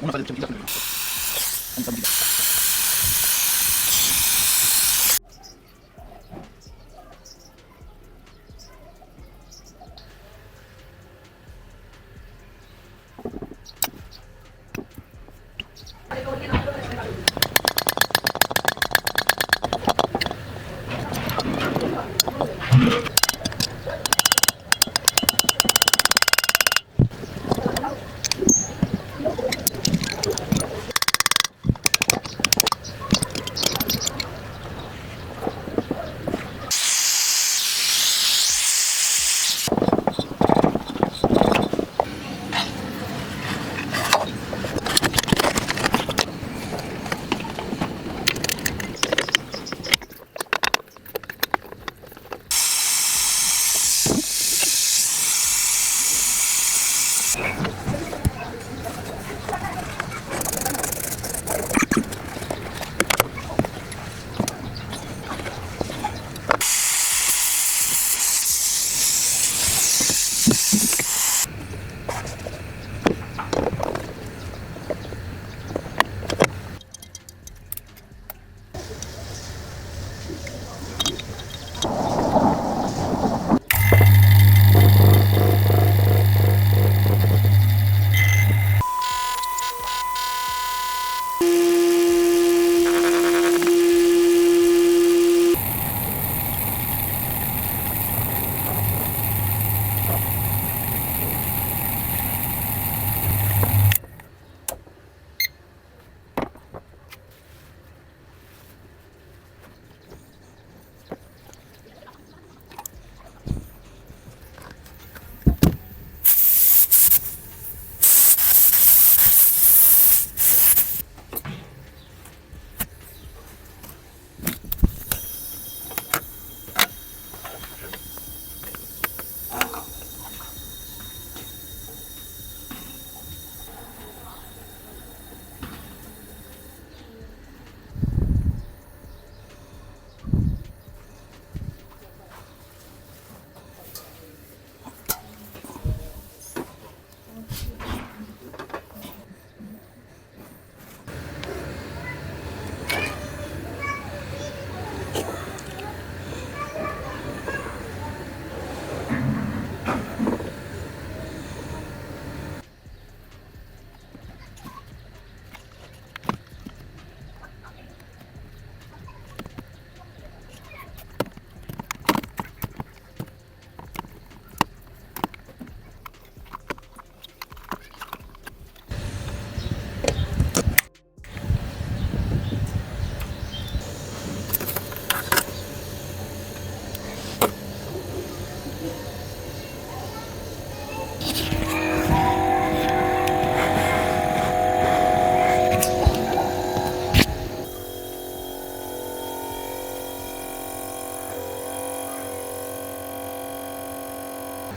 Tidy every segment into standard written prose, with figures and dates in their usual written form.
Una fase di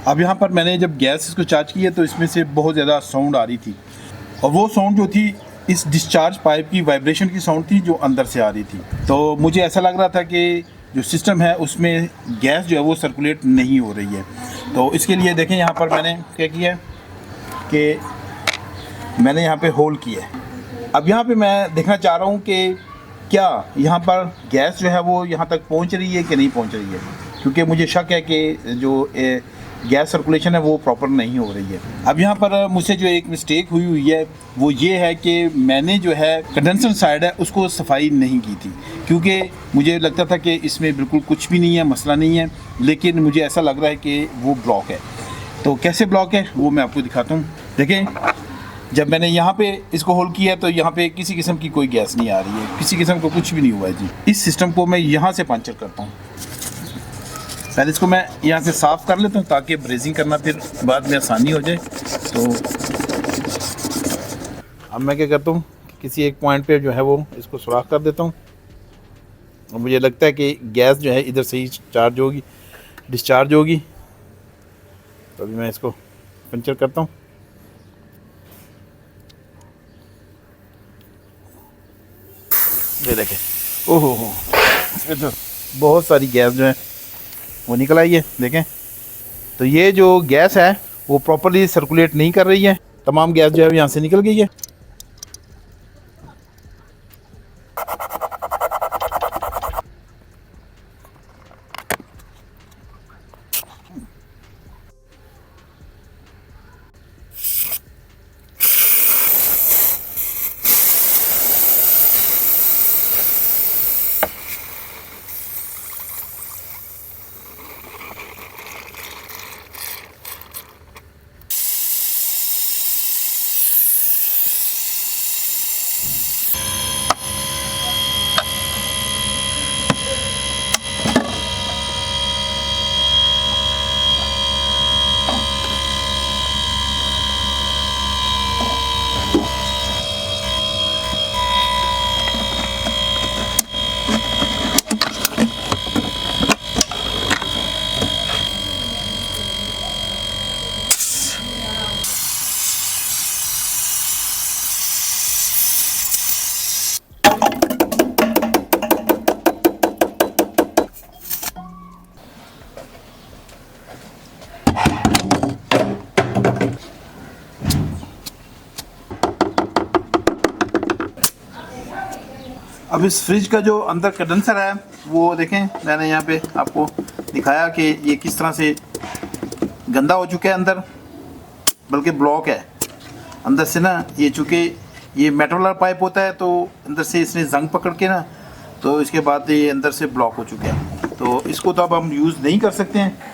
अब यहाँ पर मैंने जब गैस इसको चार्ज किया तो इसमें से बहुत ज़्यादा साउंड आ रही थी, और वो साउंड जो थी इस डिस्चार्ज पाइप की वाइब्रेशन की साउंड थी जो अंदर से आ रही थी। तो मुझे ऐसा लग रहा था कि जो सिस्टम है उसमें गैस जो है वो सर्कुलेट नहीं हो रही है। तो इसके लिए देखें यहाँ पर मैंने क्या किया है कि मैंने यहाँ पे होल किया है। अब यहाँ पे मैं देखना चाह रहा हूँ कि क्या यहाँ पर गैस जो है वो यहाँ तक पहुँच रही है कि नहीं पहुँच रही है, क्योंकि मुझे शक है कि जो गैस सर्कुलेशन है वो प्रॉपर नहीं हो रही है। अब यहाँ पर मुझसे जो एक मिस्टेक हुई है वो ये है कि मैंने जो है कंडेंसर साइड है उसको सफाई नहीं की थी, क्योंकि मुझे लगता था कि इसमें बिल्कुल कुछ भी नहीं है, मसला नहीं है, लेकिन मुझे ऐसा लग रहा है कि वो ब्लॉक है। तो कैसे ब्लॉक है वो मैं आपको दिखाता हूँ। देखें, जब मैंने यहाँ पे इसको होल किया तो यहाँ पे किसी किस्म की कोई गैस नहीं आ रही है, किसी किस्म का कुछ भी नहीं हुआ है जी। इस सिस्टम को मैं यहाँ से पंचर करता हूँ। पहले इसको मैं यहाँ से साफ़ कर लेता हूँ ताकि ब्रेजिंग करना फिर बाद में आसानी हो जाए। तो अब मैं क्या करता हूँ कि किसी एक पॉइंट पे जो है वो इसको सुराख कर देता हूँ, और मुझे लगता है कि गैस जो है इधर से ही चार्ज होगी, डिस्चार्ज होगी। तो अभी मैं इसको पंचर करता हूँ। ये देखें, ओहो हो, इसमें तो बहुत सारी गैस जो है वो निकल आई है। देखें, तो ये जो गैस है वो प्रॉपर्ली सर्कुलेट नहीं कर रही है, तमाम गैस जो है यहाँ से निकल गई है। अब इस फ्रिज का जो अंदर कंडेंसर है वो देखें, मैंने यहाँ पे आपको दिखाया कि ये किस तरह से गंदा हो चुका है अंदर, बल्कि ब्लॉक है अंदर से ना। ये चूँकि ये मेटल वाला पाइप होता है तो अंदर से इसने जंग पकड़ के ना, तो इसके बाद ये अंदर से ब्लॉक हो चुका है। तो इसको तो अब हम यूज़ नहीं कर सकते हैं।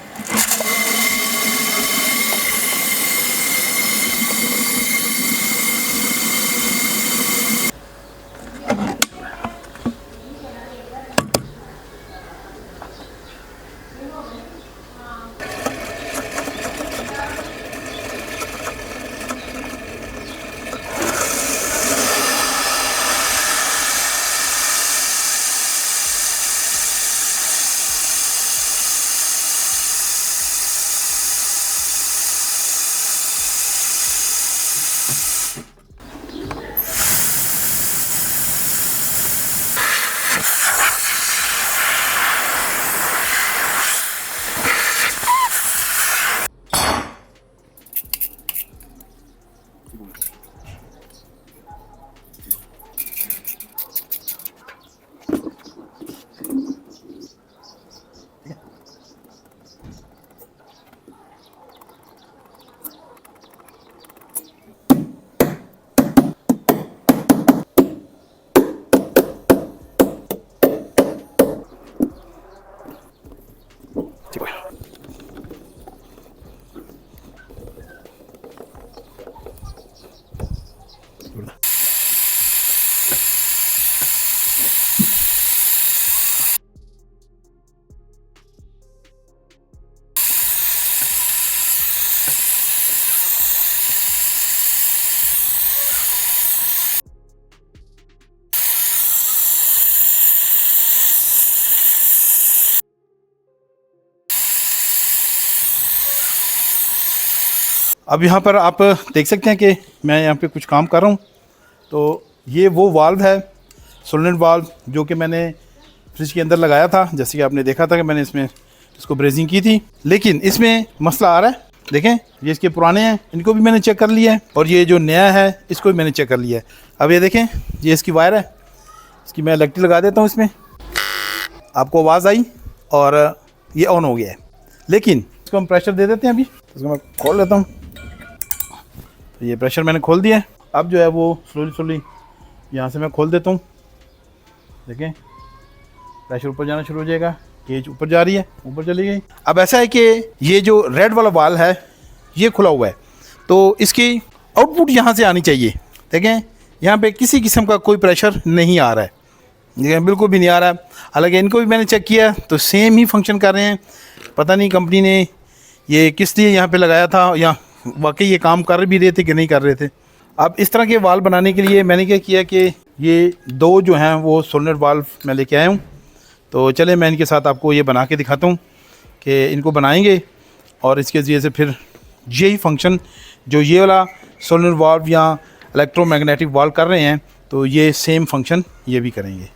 अब यहाँ पर आप देख सकते हैं कि मैं यहाँ पे कुछ काम कर रहा हूँ। तो ये वो वाल्व है, सोलेनोइड वाल्व, जो कि मैंने फ्रिज के अंदर लगाया था। जैसे कि आपने देखा था कि मैंने इसमें इसको ब्रेजिंग की थी, लेकिन इसमें मसला आ रहा है। देखें, ये इसके पुराने हैं, इनको भी मैंने चेक कर लिया है, और ये जो नया है इसको भी मैंने चेक कर लिया है। अब ये देखें, ये इसकी वायर है, इसकी मैं इलेक्ट्रिक लगा देता हूँ इसमें। आपको आवाज़ आई और ये ऑन हो गया है। लेकिन इसको हम प्रेशर दे देते हैं। अभी इसको मैं खोल लेता हूँ। तो ये प्रेशर मैंने खोल दिया है। अब जो है वो स्लोली यहाँ से मैं खोल देता हूँ। देखें, प्रेशर ऊपर जाना शुरू हो जाएगा। केज ऊपर जा रही है, ऊपर चली गई। अब ऐसा है कि ये जो रेड वाला वाल्व है ये खुला हुआ है, तो इसकी आउटपुट यहाँ से आनी चाहिए। देखें, यहाँ पे किसी किस्म का कोई प्रेशर नहीं आ रहा है, देखें बिल्कुल भी नहीं आ रहा है। हालांकि इनको भी मैंने चेक किया तो सेम ही फंक्शन कर रहे हैं। पता नहीं कंपनी ने ये किस लिए यहाँ पे लगाया था, या वाकई ये काम कर भी रहे थे कि नहीं कर रहे थे। अब इस तरह के वाल्व बनाने के लिए मैंने क्या किया कि ये दो जो हैं वो सोलेनोइड वाल्व मैं लेके आया हूँ। तो चले मैं इनके साथ आपको ये बना के दिखाता हूँ कि इनको बनाएंगे, और इसके ज़रिए से फिर यही फंक्शन जो ये वाला सोलेनोइड वाल्व या इलेक्ट्रोमैग्नेटिक वाल्व कर रहे हैं, तो ये सेम फंक्शन ये भी करेंगे।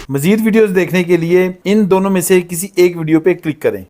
मज़ीद वीडियोस देखने के लिए इन दोनों में से किसी एक वीडियो पे क्लिक करें।